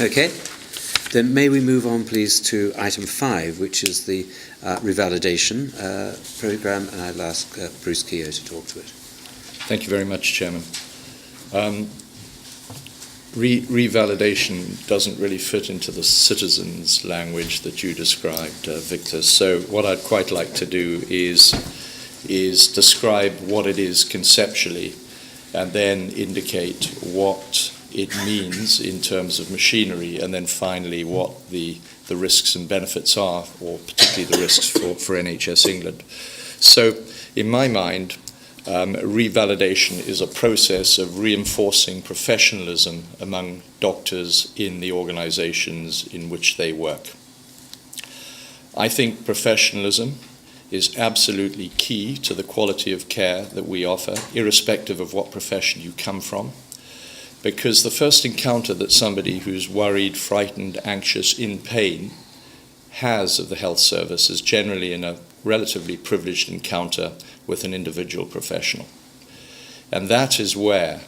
Okay. Then may we move on, please, to item 5, which is the revalidation programme, and I'll ask Bruce Keogh to talk to it. Thank you very much, Chairman. Revalidation doesn't really fit into the citizens' language that you described, Victor. So what I'd quite like to do is describe what it is conceptually and then indicate what it means in terms of machinery, and then finally what the risks and benefits are, or particularly the risks for NHS England. So in my mind, revalidation is a process of reinforcing professionalism among doctors in the organisations in which they work. I think professionalism is absolutely key to the quality of care that we offer, irrespective of what profession you come from, because the first encounter that somebody who's worried, frightened, anxious, in pain has of the health service is generally in a relatively privileged encounter with an individual professional. And that is where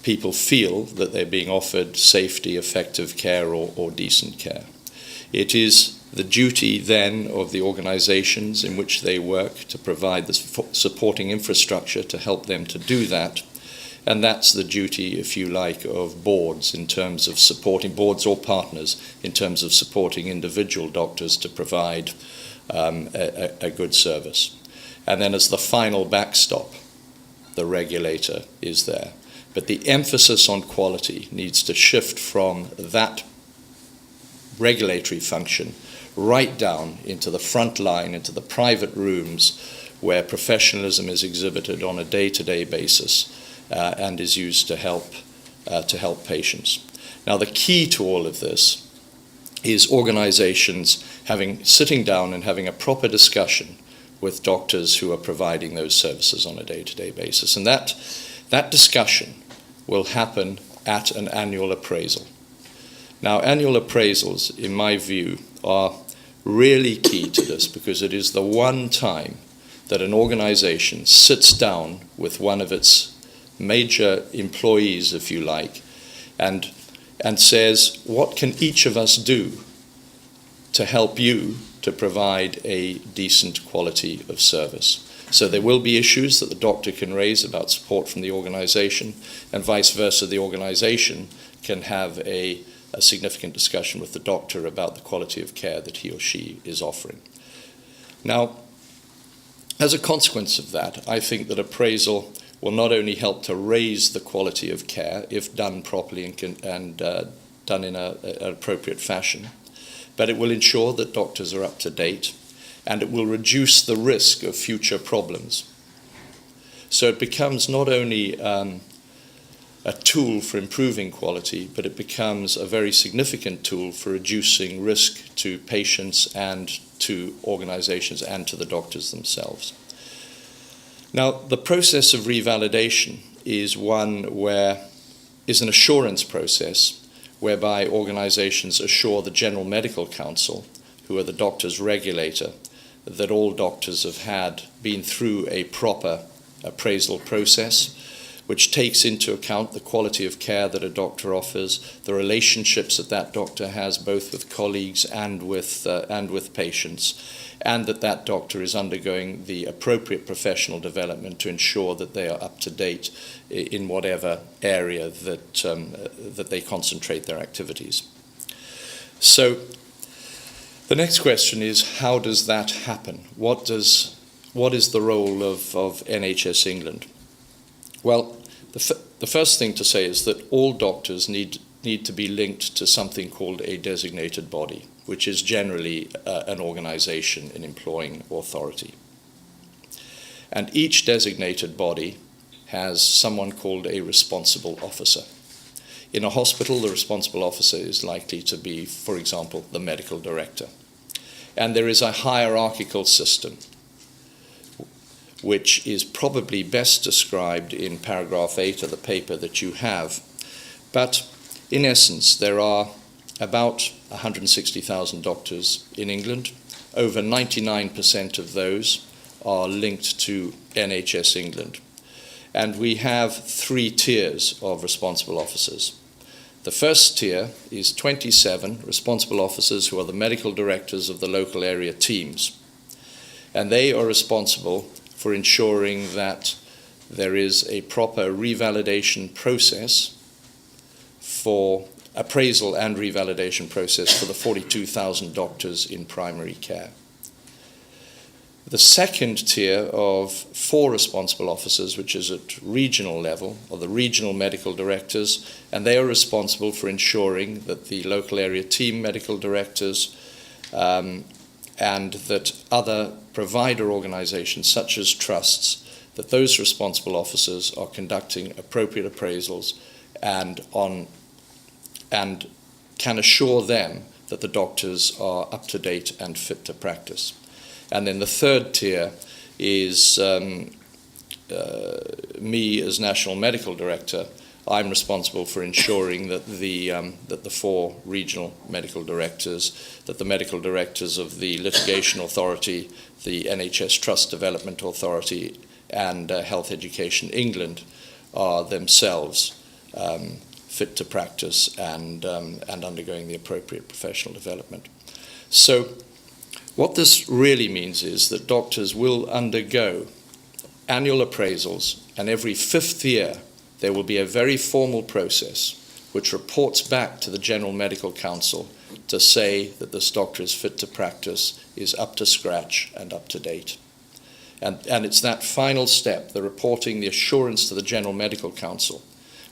people feel that they're being offered safety, effective care, or decent care. It is the duty then of the organizations in which they work to provide the supporting infrastructure to help them to do that. And that's the duty, if you like, of boards in terms of supporting boards or partners in terms of supporting individual doctors to provide a good service. And then as the final backstop, the regulator is there. But the emphasis on quality needs to shift from that regulatory function right down into the front line, into the private rooms where professionalism is exhibited on a day-to-day basis and is used to help patients. Now, the key to all of this is organizations sitting down and having a proper discussion with doctors who are providing those services on a day-to-day basis. And that discussion will happen at an annual appraisal. Now, annual appraisals, in my view, are really key to this because it is the one time that an organization sits down with one of its major employees, if you like, and says, what can each of us do to help you to provide a decent quality of service? So there will be issues that the doctor can raise about support from the organization, and vice versa, the organization can have a significant discussion with the doctor about the quality of care that he or she is offering. Now, as a consequence of that, I think that appraisal will not only help to raise the quality of care if done properly and done in an appropriate fashion, but it will ensure that doctors are up to date, and it will reduce the risk of future problems. So it becomes not only a tool for improving quality, but it becomes a very significant tool for reducing risk to patients and to organizations and to the doctors themselves. Now, the process of revalidation is an assurance process whereby organizations assure the General Medical Council, who are the doctor's regulator, that all doctors have been through a proper appraisal process, which takes into account the quality of care that a doctor offers, the relationships that doctor has both with colleagues and with patients, and that doctor is undergoing the appropriate professional development to ensure that they are up to date in whatever area that they concentrate their activities. So the next question is, how does that happen? What is the role of NHS England? Well, the first thing to say is that all doctors need to be linked to something called a designated body, which is generally an organization, an employing authority. And each designated body has someone called a responsible officer. In a hospital, the responsible officer is likely to be, for example, the medical director. And there is a hierarchical system, which is probably best described in paragraph 8 of the paper that you have. But in essence, there are about 160,000 doctors in England. Over 99% of those are linked to NHS England. And we have 3 tiers of responsible officers. The first tier is 27 responsible officers who are the medical directors of the local area teams. And they are responsible for ensuring that there is a proper revalidation process for appraisal and revalidation process for the 42,000 doctors in primary care. The second tier of 4 responsible officers, which is at regional level, are the regional medical directors, and they are responsible for ensuring that the local area team medical directors and that other provider organizations such as trusts, that those responsible officers are conducting appropriate appraisals and can assure them that the doctors are up to date and fit to practice. And then the third tier is me as National Medical Director. I'm responsible for ensuring that the 4 regional medical directors, that the medical directors of the Litigation Authority, the NHS Trust Development Authority, and Health Education England are themselves fit to practice and undergoing the appropriate professional development. So what this really means is that doctors will undergo annual appraisals, and every 5th year there will be a very formal process which reports back to the General Medical Council to say that this doctor is fit to practice, is up to scratch and up to date. And it's that final step, the reporting, the assurance to the General Medical Council,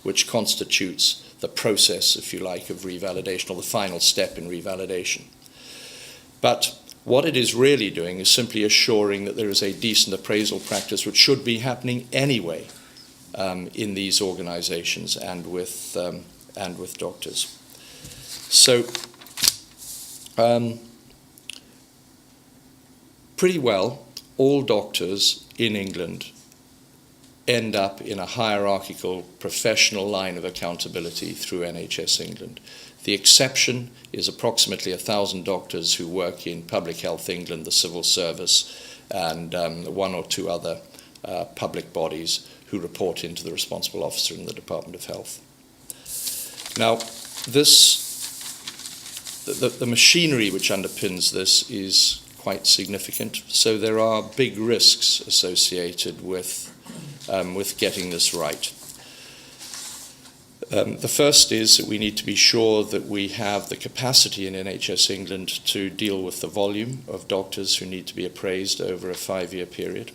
which constitutes the process, if you like, of revalidation, or the final step in revalidation. But what it is really doing is simply assuring that there is a decent appraisal practice, which should be happening anyway in these organizations and with doctors. So pretty well all doctors in England end up in a hierarchical professional line of accountability through NHS England. The exception is approximately 1,000 doctors who work in Public Health England, the civil service, and 1 or 2 other public bodies who report into the responsible officer in the Department of Health. Now, the machinery which underpins this is quite significant, so there are big risks associated with getting this right. The first is that we need to be sure that we have the capacity in NHS England to deal with the volume of doctors who need to be appraised over a 5-year period,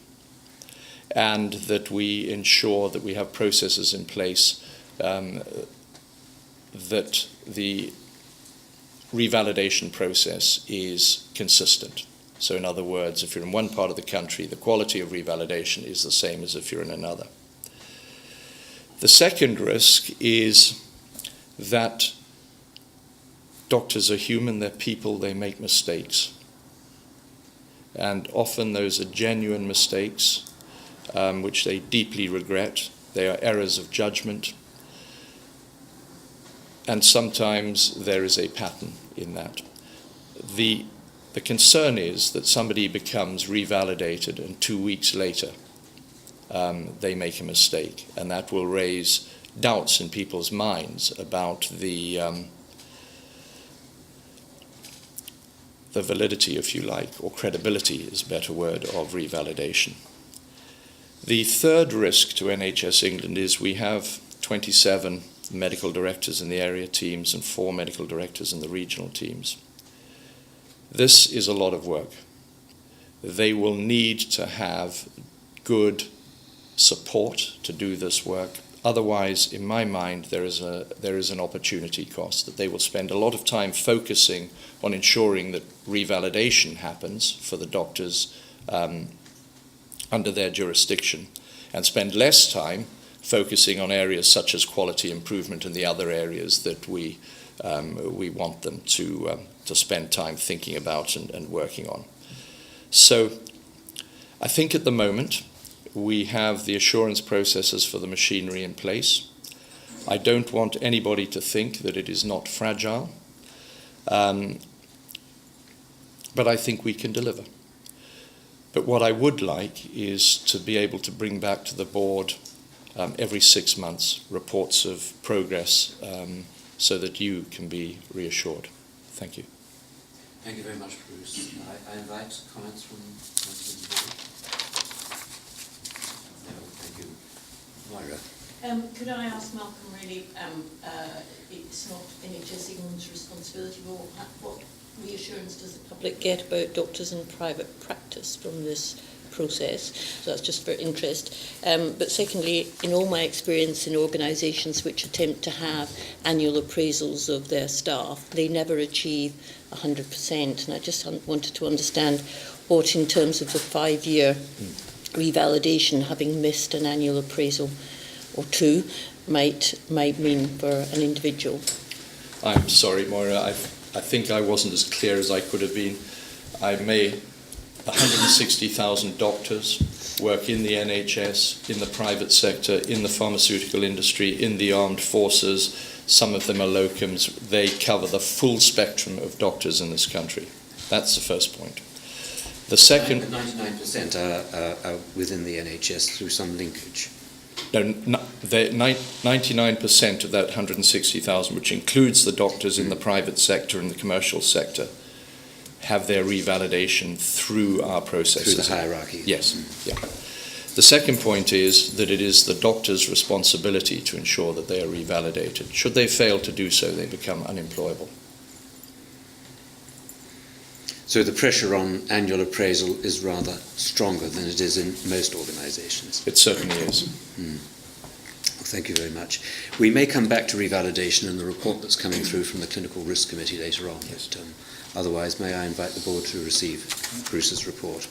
and that we ensure that we have processes in place that the revalidation process is consistent. So in other words, if you're in one part of the country, the quality of revalidation is the same as if you're in another. The second risk is that doctors are human, they're people, they make mistakes. And often those are genuine mistakes, which they deeply regret. They are errors of judgment. And sometimes there is a pattern in that. The concern is that somebody becomes revalidated and 2 weeks later they make a mistake, and that will raise doubts in people's minds about the validity, if you like, or credibility is a better word, of revalidation. The third risk to NHS England is we have 27 medical directors in the area teams and 4 medical directors in the regional teams. This is a lot of work. They will need to have good support to do this work. Otherwise, in my mind, there is an opportunity cost, that they will spend a lot of time focusing on ensuring that revalidation happens for the doctors under their jurisdiction, and spend less time focusing on areas such as quality improvement and the other areas that we want them to spend time thinking about and working on. So I think at the moment we have the assurance processes for the machinery in place. I don't want anybody to think that it is not fragile, but I think we can deliver. But what I would like is to be able to bring back to the board every 6 months reports of progress so that you can be reassured. Thank you. Thank you very much, Bruce. I invite comments from members of the board. No, thank you. Moira. Could I ask Malcolm, really, it's not NHS England's responsibility, but what reassurance does the public get about doctors in private practice from this process? So that's just for interest. But secondly, in all my experience in organisations which attempt to have annual appraisals of their staff, they never achieve 100%. And I just wanted to understand what, in terms of the 5-year revalidation, having missed an annual appraisal or two, might mean for an individual. I'm sorry, Moira. I think I wasn't as clear as I could have been. 160,000 doctors work in the NHS, in the private sector, in the pharmaceutical industry, in the armed forces. Some of them are locums. They cover the full spectrum of doctors in this country. That's the first point. The second... 99% are within the NHS through some linkage. No, 99% of that 160,000, which includes the doctors in the private sector and the commercial sector, have their revalidation through our processes. Through the hierarchy. Yes. Yeah. The second point is that it is the doctor's responsibility to ensure that they are revalidated. Should they fail to do so, they become unemployable. So the pressure on annual appraisal is rather stronger than it is in most organisations. It certainly is. Well, thank you very much. We may come back to revalidation in the report that's coming through from the Clinical Risk Committee later on. Yes. But, otherwise, may I invite the board to receive Bruce's report.